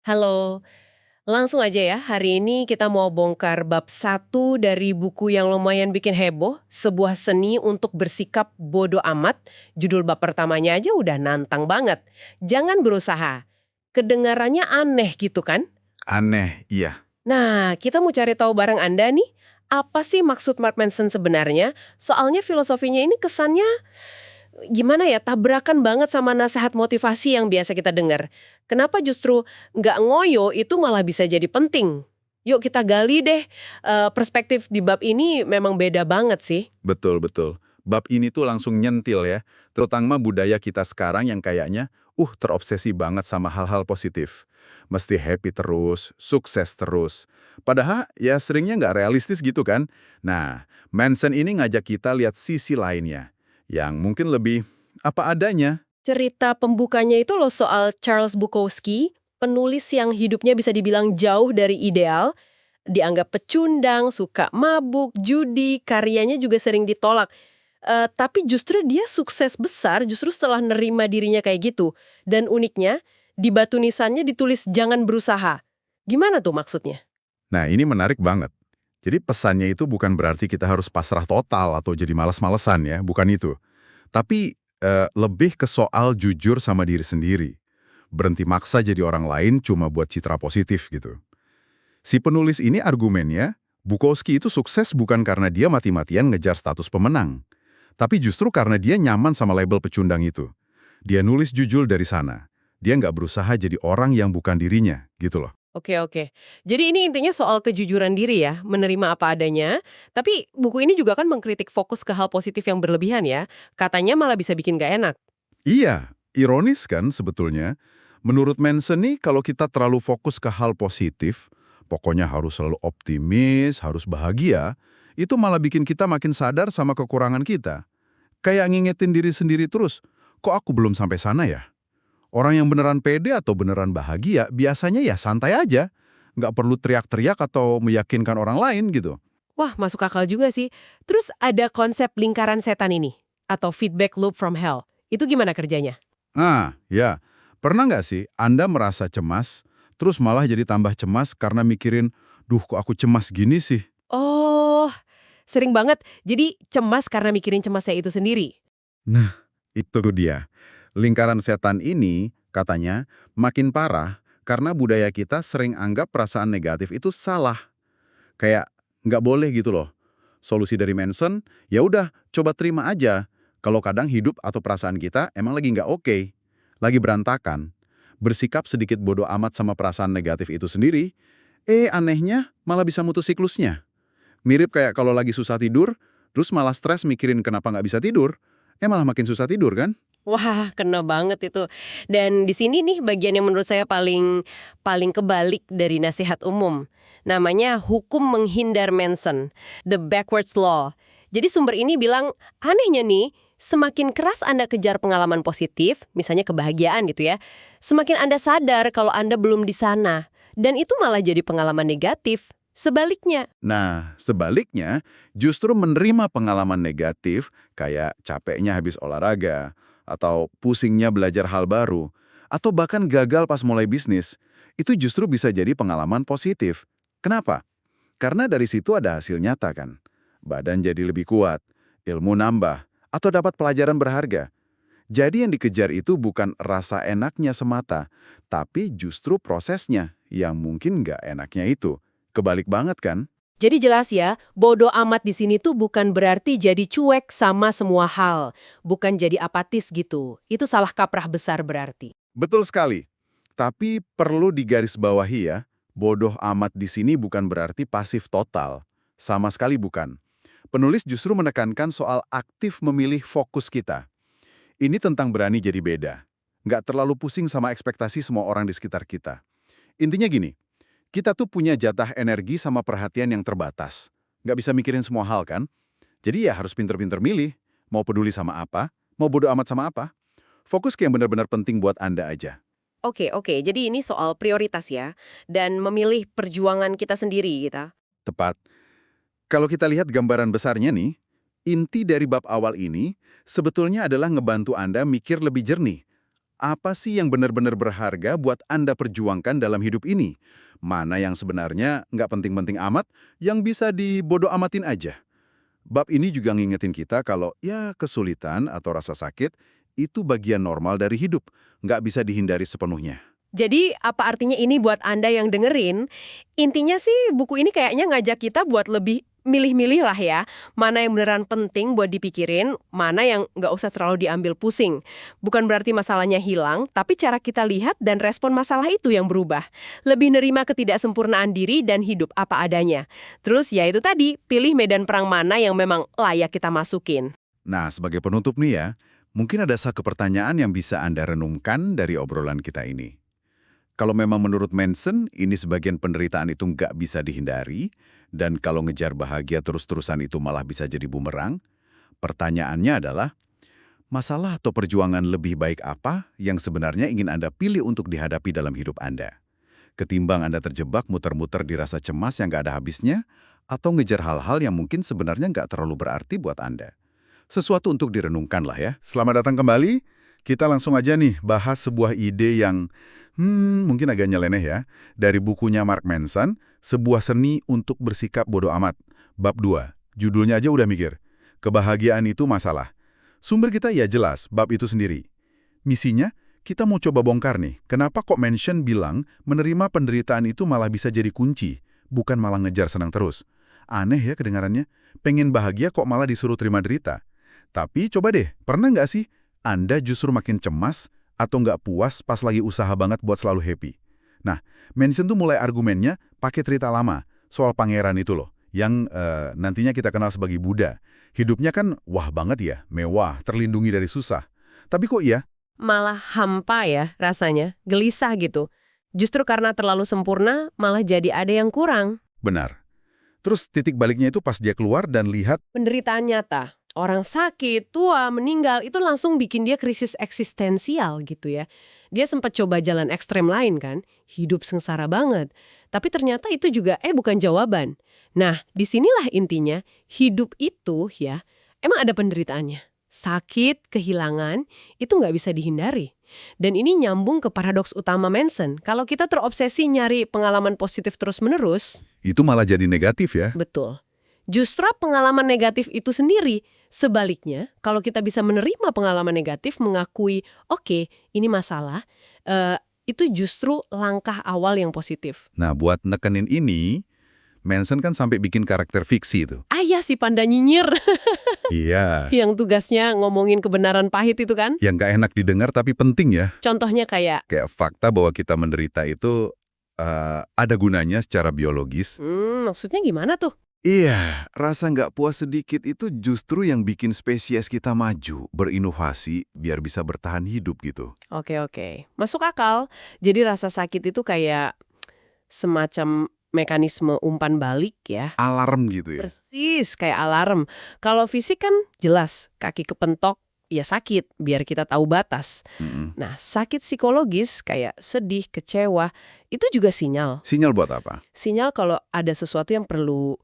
Halo, langsung aja ya. Hari ini kita mau bongkar bab satu dari buku yang lumayan bikin heboh, sebuah seni untuk bersikap bodoh amat. Judul bab pertamanya aja udah nantang banget. Jangan berusaha. Kedengarannya aneh gitu kan? Aneh, iya. Nah, kita mau cari tahu bareng Anda nih, apa sih maksud Mark Manson sebenarnya? Soalnya filosofinya ini kesannya gimana ya, tabrakan banget sama nasihat motivasi yang biasa kita dengar. Kenapa justru nggak ngoyo itu malah bisa jadi penting? Yuk kita gali deh, perspektif di bab ini memang beda banget sih. Betul, betul. Bab ini tuh langsung nyentil ya, terutama budaya kita sekarang yang kayaknya, terobsesi banget sama hal-hal positif. Mesti happy terus, sukses terus. Padahal ya seringnya nggak realistis gitu kan. Nah, Manson ini ngajak kita lihat sisi lainnya, yang mungkin lebih apa adanya. Cerita pembukanya itu loh soal Charles Bukowski, penulis yang hidupnya bisa dibilang jauh dari ideal, dianggap pecundang, suka mabuk, judi, karyanya juga sering ditolak. Tapi justru dia sukses besar justru setelah nerima dirinya kayak gitu. Dan uniknya, di batu nisannya ditulis jangan berusaha. Gimana tuh maksudnya? Nah, ini menarik banget. Jadi pesannya itu bukan berarti kita harus pasrah total atau jadi malas-malesan ya, bukan itu. Tapi lebih ke soal jujur sama diri sendiri. Berhenti maksa jadi orang lain cuma buat citra positif gitu. Si penulis ini argumennya, Bukowski itu sukses bukan karena dia mati-matian ngejar status pemenang. Tapi justru karena dia nyaman sama label pecundang itu. Dia nulis jujur dari sana. Dia nggak berusaha jadi orang yang bukan dirinya, gitu loh. Oke, oke. Jadi ini intinya soal kejujuran diri ya, menerima apa adanya. Tapi buku ini juga kan mengkritik fokus ke hal positif yang berlebihan ya. Katanya malah bisa bikin gak enak. Iya, ironis kan sebetulnya. Menurut Manson nih, kalau kita terlalu fokus ke hal positif, pokoknya harus selalu optimis, harus bahagia, itu malah bikin kita makin sadar sama kekurangan kita. Kayak ngingetin diri sendiri terus, kok aku belum sampai sana ya? Orang yang beneran pede atau beneran bahagia, biasanya ya santai aja. Nggak perlu teriak-teriak atau meyakinkan orang lain gitu. Wah, masuk akal juga sih. Terus ada konsep lingkaran setan ini, atau feedback loop from hell. Itu gimana kerjanya? Ya. Pernah nggak sih Anda merasa cemas, terus malah jadi tambah cemas karena mikirin, duh kok aku cemas gini sih? Oh, sering banget. Jadi cemas karena mikirin cemasnya itu sendiri. Nah, itu dia. Lingkaran setan ini, katanya, makin parah karena budaya kita sering anggap perasaan negatif itu salah. Kayak nggak boleh gitu loh. Solusi dari Manson, ya udah coba terima aja. Kalau kadang hidup atau perasaan kita emang lagi nggak oke, lagi berantakan. Bersikap sedikit bodoh amat sama perasaan negatif itu sendiri, anehnya malah bisa mutus siklusnya. Mirip kayak kalau lagi susah tidur, terus malah stres mikirin kenapa nggak bisa tidur, malah makin susah tidur kan? Wah, kena banget itu. Dan di sini nih bagian yang menurut saya paling paling kebalik dari nasihat umum. Namanya hukum menghindar Manson, the backwards law. Jadi sumber ini bilang, anehnya nih, semakin keras Anda kejar pengalaman positif, misalnya kebahagiaan gitu ya, semakin Anda sadar kalau Anda belum di sana. Dan itu malah jadi pengalaman negatif. Sebaliknya, Nah, sebaliknya, justru menerima pengalaman negatif kayak capeknya habis olahraga, atau pusingnya belajar hal baru, atau bahkan gagal pas mulai bisnis, itu justru bisa jadi pengalaman positif. Kenapa? Karena dari situ ada hasil nyata kan. Badan jadi lebih kuat, ilmu nambah, atau dapat pelajaran berharga. Jadi yang dikejar itu bukan rasa enaknya semata, tapi justru prosesnya yang mungkin nggak enaknya itu. Kebalik banget kan? jadi jelas ya, bodoh amat di sini tuh bukan berarti jadi cuek sama semua hal. Bukan jadi apatis gitu. Itu salah kaprah besar berarti. Betul sekali. Tapi perlu digarisbawahi ya, bodoh amat di sini bukan berarti pasif total. Sama sekali bukan. Penulis justru menekankan soal aktif memilih fokus kita. Ini tentang berani jadi beda. Nggak terlalu pusing sama ekspektasi semua orang di sekitar kita. Intinya gini, kita tuh punya jatah energi sama perhatian yang terbatas. Nggak bisa mikirin semua hal kan? Jadi ya harus pinter-pinter milih. Mau peduli sama apa, mau bodoh amat sama apa. Fokus ke yang benar-benar penting buat Anda aja. Oke, oke. Jadi ini soal prioritas ya. Dan memilih perjuangan kita sendiri gitu. Tepat. Kalau kita lihat gambaran besarnya nih, inti dari bab awal ini sebetulnya adalah ngebantu Anda mikir lebih jernih. Apa sih yang benar-benar berharga buat Anda perjuangkan dalam hidup ini? Mana yang sebenarnya nggak penting-penting amat, yang bisa dibodo amatin aja? Bab ini juga ngingetin kita kalau ya kesulitan atau rasa sakit itu bagian normal dari hidup, nggak bisa dihindari sepenuhnya. Jadi apa artinya ini buat Anda yang dengerin? Intinya sih buku ini kayaknya ngajak kita buat lebih milih-milih lah ya. Mana yang beneran penting buat dipikirin, mana yang nggak usah terlalu diambil pusing. Bukan berarti masalahnya hilang, tapi cara kita lihat dan respon masalah itu yang berubah. Lebih nerima ketidaksempurnaan diri dan hidup apa adanya. Terus ya itu tadi, pilih medan perang mana yang memang layak kita masukin. Nah, sebagai penutup nih ya, mungkin ada satu pertanyaan yang bisa Anda renungkan dari obrolan kita ini. Kalau memang menurut Manson, ini sebagian penderitaan itu nggak bisa dihindari, dan kalau ngejar bahagia terus-terusan itu malah bisa jadi bumerang, pertanyaannya adalah, masalah atau perjuangan lebih baik apa yang sebenarnya ingin Anda pilih untuk dihadapi dalam hidup Anda? Ketimbang Anda terjebak muter-muter di rasa cemas yang nggak ada habisnya, atau ngejar hal-hal yang mungkin sebenarnya nggak terlalu berarti buat Anda. Sesuatu untuk direnungkan lah ya. Selamat datang kembali. Kita langsung aja nih bahas sebuah ide yang mungkin agak nyeleneh ya. Dari bukunya Mark Manson, Sebuah Seni untuk Bersikap Bodo Amat. Bab 2. Judulnya aja udah mikir. Kebahagiaan itu masalah. Sumber kita ya jelas, bab itu sendiri. Misinya, kita mau coba bongkar nih. Kenapa kok Manson bilang menerima penderitaan itu malah bisa jadi kunci, bukan malah ngejar senang terus. Aneh ya kedengarannya. Pengen bahagia kok malah disuruh terima derita. Tapi coba deh, pernah nggak sih Anda justru makin cemas atau nggak puas pas lagi usaha banget buat selalu happy? Nah, Manson tuh mulai argumennya pakai cerita lama soal pangeran itu loh, yang nantinya kita kenal sebagai Buddha. Hidupnya kan wah banget ya, mewah, terlindungi dari susah. Tapi kok iya? Malah hampa ya rasanya, gelisah gitu. Justru karena terlalu sempurna, malah jadi ada yang kurang. Benar. Terus titik baliknya itu pas dia keluar dan lihat, Penderitaan nyata. Orang sakit, tua, meninggal, itu langsung bikin dia krisis eksistensial gitu ya. Dia sempat coba jalan ekstrem lain kan, hidup sengsara banget. Tapi ternyata itu juga bukan jawaban. Nah, disinilah intinya, hidup itu ya, emang ada penderitaannya. Sakit, kehilangan, itu nggak bisa dihindari. Dan ini nyambung ke paradoks utama Manson. Kalau kita terobsesi nyari pengalaman positif terus-menerus, itu malah jadi negatif ya. betul. Justru pengalaman negatif itu sendiri. Sebaliknya, kalau kita bisa menerima pengalaman negatif, mengakui, oke, ini masalah, itu justru langkah awal yang positif. Nah, buat nekenin ini, Manson kan sampai bikin karakter fiksi itu. Ayah si panda nyinyir, Iya. yang tugasnya ngomongin kebenaran pahit itu kan. Yang nggak enak didengar tapi penting ya. Contohnya kayak, Kayak fakta bahwa kita menderita itu ada gunanya secara biologis. maksudnya gimana tuh? Iya, rasa nggak puas sedikit itu justru yang bikin spesies kita maju, berinovasi, biar bisa bertahan hidup gitu. Oke. Masuk akal. Jadi rasa sakit itu kayak semacam mekanisme umpan balik ya. Alarm gitu ya. Persis kayak alarm. Kalau fisik kan jelas, kaki kepentok, ya sakit, biar kita tahu batas. Mm-mm. Nah, sakit psikologis kayak sedih, kecewa, itu juga sinyal. Sinyal buat apa? Sinyal kalau ada sesuatu yang perlu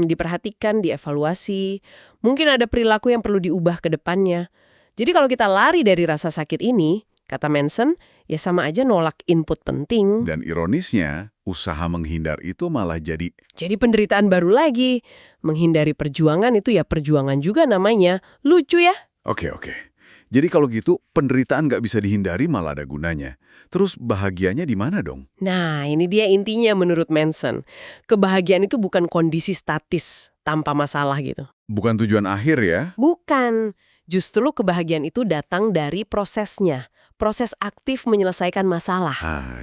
diperhatikan, dievaluasi. Mungkin ada perilaku yang perlu diubah ke depannya. Jadi kalau kita lari dari rasa sakit ini, kata Manson, ya sama aja nolak input penting. Dan ironisnya, usaha menghindar itu malah jadi, Jadi penderitaan baru lagi. Menghindari perjuangan itu ya perjuangan juga namanya. Lucu ya? oke. Jadi kalau gitu, penderitaan nggak bisa dihindari malah ada gunanya. Terus bahagianya di mana dong? Nah, ini dia intinya menurut Manson. Kebahagiaan itu bukan kondisi statis tanpa masalah gitu. Bukan tujuan akhir ya? Bukan. Justru kebahagiaan itu datang dari prosesnya. Proses aktif menyelesaikan masalah.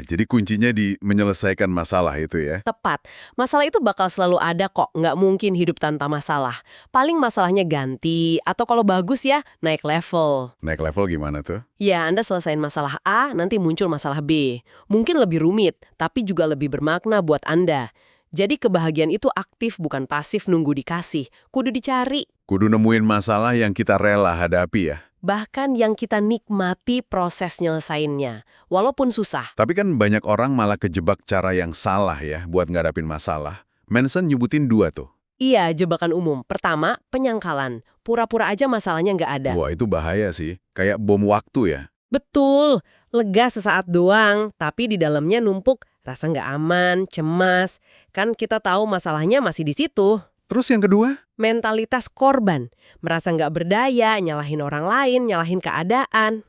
Jadi kuncinya di menyelesaikan masalah itu ya? Tepat. Masalah itu bakal selalu ada kok. Nggak mungkin hidup tanpa masalah. Paling masalahnya ganti. Atau kalau bagus ya, naik level. Naik level gimana tuh? Ya, Anda selesain masalah A, nanti muncul masalah B. Mungkin lebih rumit, tapi juga lebih bermakna buat Anda. Jadi kebahagiaan itu aktif, bukan pasif nunggu dikasih. Kudu dicari. Kudu nemuin masalah yang kita rela hadapi ya? Bahkan yang kita nikmati proses nyelesainnya. Walaupun susah. Tapi kan banyak orang malah kejebak cara yang salah ya buat ngadapin masalah. Manson nyebutin 2 tuh. Iya, jebakan umum. Pertama, penyangkalan. Pura-pura aja masalahnya nggak ada. Wah, itu bahaya sih. Kayak bom waktu ya. Betul, lega sesaat doang, tapi di dalamnya numpuk rasa nggak aman, cemas. Kan kita tahu masalahnya masih di situ. Terus yang kedua? Mentalitas korban, merasa nggak berdaya, nyalahin orang lain, nyalahin keadaan.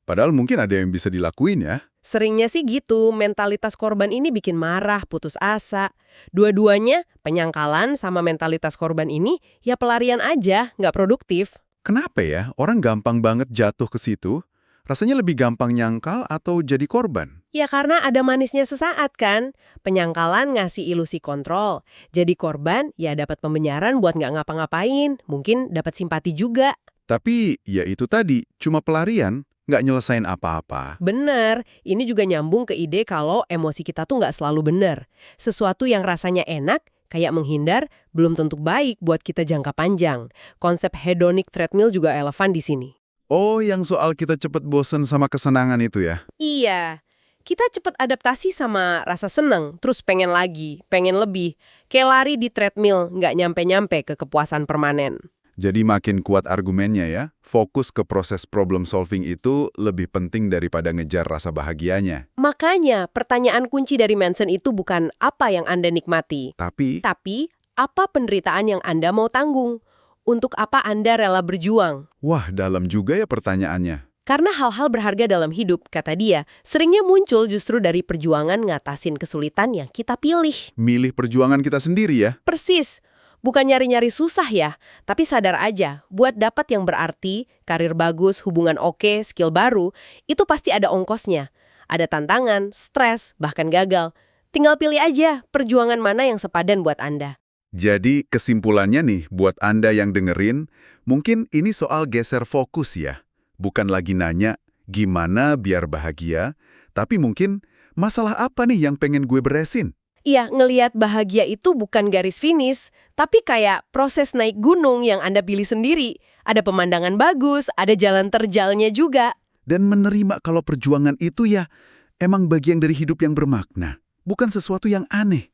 Padahal mungkin ada yang bisa dilakuin ya. Seringnya sih gitu, mentalitas korban ini bikin marah, putus asa. Dua-duanya, penyangkalan sama mentalitas korban ini, ya pelarian aja, nggak produktif. Kenapa ya orang gampang banget jatuh ke situ? Rasanya lebih gampang nyangkal atau jadi korban? Ya karena ada manisnya sesaat kan. Penyangkalan ngasih ilusi kontrol. Jadi korban ya dapat pembenaran buat nggak ngapa-ngapain. Mungkin dapat simpati juga. Tapi ya itu tadi, cuma pelarian, nggak nyelesain apa-apa. Bener, ini juga nyambung ke ide kalau emosi kita tuh nggak selalu bener. Sesuatu yang rasanya enak, kayak menghindar, belum tentu baik buat kita jangka panjang. Konsep hedonic treadmill juga relevan di sini. Oh, yang soal kita cepet bosen sama kesenangan itu ya? Iya, kita cepat adaptasi sama rasa seneng, terus pengen lagi, pengen lebih. Kayak lari di treadmill, nggak nyampe-nyampe ke kepuasan permanen. Jadi makin kuat argumennya ya, fokus ke proses problem solving itu lebih penting daripada ngejar rasa bahagianya. Makanya, pertanyaan kunci dari Manson itu bukan apa yang Anda nikmati, Tapi, tapi apa penderitaan yang Anda mau tanggung? Untuk apa Anda rela berjuang? wah dalam juga ya pertanyaannya. Karena hal-hal berharga dalam hidup, kata dia, seringnya muncul justru dari perjuangan ngatasin kesulitan yang kita pilih. Milih perjuangan kita sendiri ya. Persis. Bukan nyari-nyari susah ya, tapi sadar aja, buat dapat yang berarti, karir bagus, hubungan oke, skill baru, itu pasti ada ongkosnya. Ada tantangan, stres, bahkan gagal. Tinggal pilih aja perjuangan mana yang sepadan buat Anda. Jadi kesimpulannya nih, buat Anda yang dengerin, mungkin ini soal geser fokus ya. Bukan lagi nanya, gimana biar bahagia, tapi mungkin masalah apa nih yang pengen gue beresin? Iya, ngelihat bahagia itu bukan garis finish, tapi kayak proses naik gunung yang Anda pilih sendiri. Ada pemandangan bagus, ada jalan terjalnya juga. Dan menerima kalau perjuangan itu ya emang bagian dari hidup yang bermakna, bukan sesuatu yang aneh.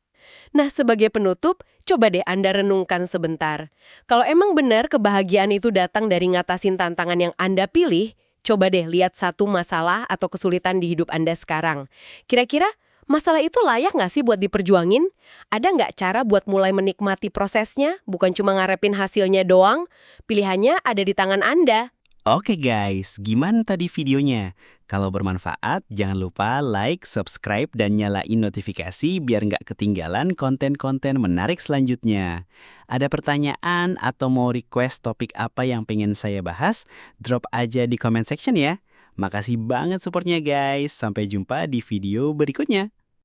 Nah, sebagai penutup, coba deh Anda renungkan sebentar. Kalau emang benar kebahagiaan itu datang dari ngatasin tantangan yang Anda pilih, coba deh lihat satu masalah atau kesulitan di hidup Anda sekarang. Kira-kira masalah itu layak nggak sih buat diperjuangin? Ada nggak cara buat mulai menikmati prosesnya, bukan cuma ngarepin hasilnya doang? Pilihannya ada di tangan Anda. Oke guys, gimana tadi videonya? Kalau bermanfaat, jangan lupa like, subscribe, dan nyalain notifikasi biar nggak ketinggalan konten-konten menarik selanjutnya. Ada pertanyaan atau mau request topik apa yang pengen saya bahas? Drop aja di comment section ya. Makasih banget supportnya guys. Sampai jumpa di video berikutnya.